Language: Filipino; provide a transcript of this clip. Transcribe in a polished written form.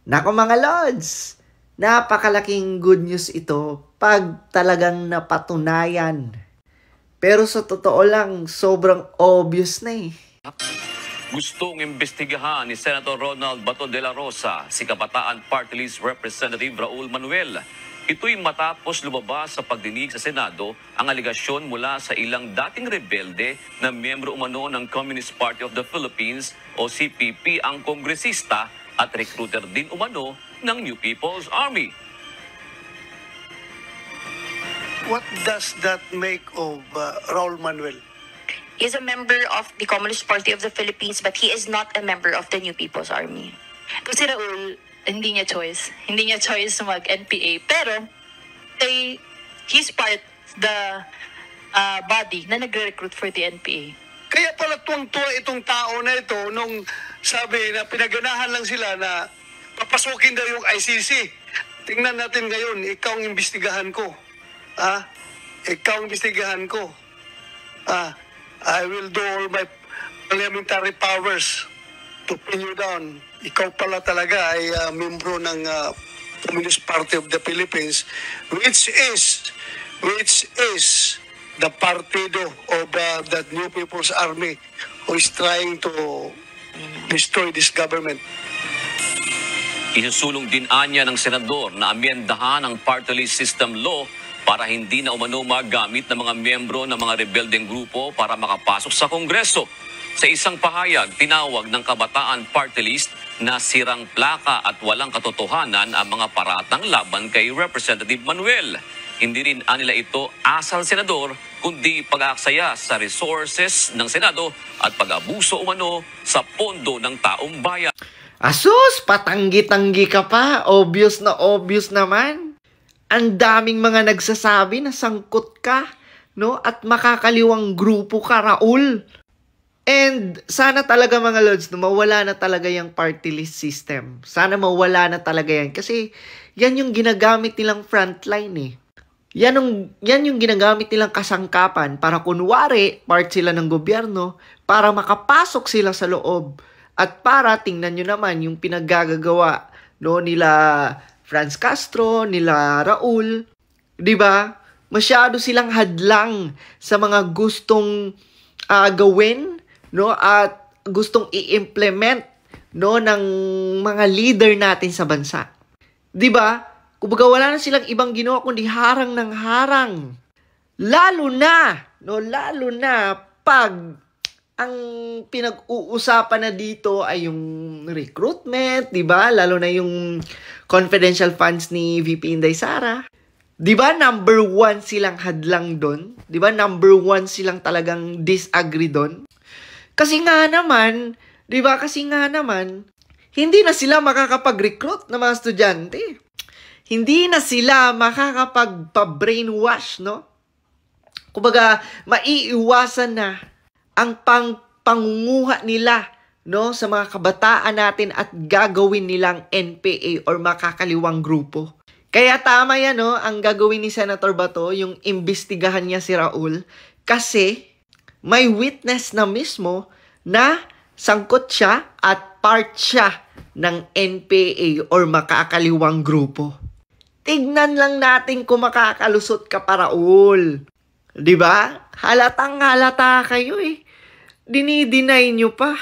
Nako mga Lods, napakalaking good news ito pag talagang napatunayan. Pero sa totoo lang, sobrang obvious na eh. Gustong imbestigahan ni Senator Ronald Bato de la Rosa si Kabataan Party List Representative Raul Manuel. Ito'y matapos lumabas sa pagdinig sa Senado ang aligasyon mula sa ilang dating rebelde na miyembro umano ng Communist Party of the Philippines o CPP ang kongresista at recruiter din umano ng New People's Army. What does that make of Raul Manuel? He is a member of the Communist Party of the Philippines, but he is not a member of the New People's Army. Si Raul, hindi niya choice. Hindi niya choice mag-NPA. Pero, he's part the body na nagre-recruit for the NPA. Kaya pala tuwang-tuwa itong tao na ito nung sabi na pinaganahan lang sila na papasukin daw yung ICC. Tingnan natin ngayon, ikaw ang imbestigahan ko. Ikaw ang imbestigahan ko. I will do all my parliamentary powers to pin you down. Ikaw pala talaga ay membro ng Communist Party of the Philippines, which is the partido of the New People's Army who is trying to destroy this government. Isusulong din anya ng senador na amyendahan ang party list system law para hindi na umano magamit ng mga miyembro ng mga rebeldeng grupo para makapasok sa Kongreso. Sa isang pahayag, tinawag ng Kabataan Party List na sirang plaka at walang katotohanan ang mga paratang laban kay Representative Manuel. Hindi rin anila ito asal senador, kundi pag-aaksaya sa resources ng Senado at pag-abuso umano sa pondo ng taong bayan. Asus, patanggi-tanggi ka pa. Obvious na obvious naman. Ang daming mga nagsasabi na sangkot ka, no? At makakaliwang grupo ka, Raul. And sana talaga mga Lods, no, mawala na talaga yung party list system. Sana mawala na talaga yan. Kasi yan yung ginagamit nilang frontline eh. Yan yung ginagamit nilang kasangkapan para kunwari part sila ng gobyerno para makapasok sila sa loob. At para tingnan nyo naman yung pinaggagawa no, nila Franz Castro, nila Raul, 'di ba? Masyado silang hadlang sa mga gustong gawin, no, at gustong i-implement no ng mga leader natin sa bansa. 'Di ba? Kumbaga wala na silang ibang ginawa kundi harang ng harang. Lalo na pag ang pinag-uusapan na dito ay yung recruitment, 'di ba? Lalo na yung confidential funds ni VP Inday Sara. 'Di ba number 1 silang hadlang doon? 'Di ba number 1 silang talagang disagree doon? Kasi nga naman, 'di ba? Hindi na sila makakapag-recruit ng mga estudyante. Hindi na sila makakapagpa-brainwash, no? Kumbaga, maiiwasan na ang pangunguha nila no sa mga kabataan natin at gagawin nilang NPA or makakaliwang grupo. Kaya tama yan no, ang gagawin ni Senator Bato, yung imbestigahan niya si Raul kasi may witness na mismo na sangkot siya at part siya ng NPA or makakaliwang grupo. Tignan lang natin kung makakalusot ka pa, Raul. 'Di ba? Halatang halata kayo eh. Dinideny nyo pa.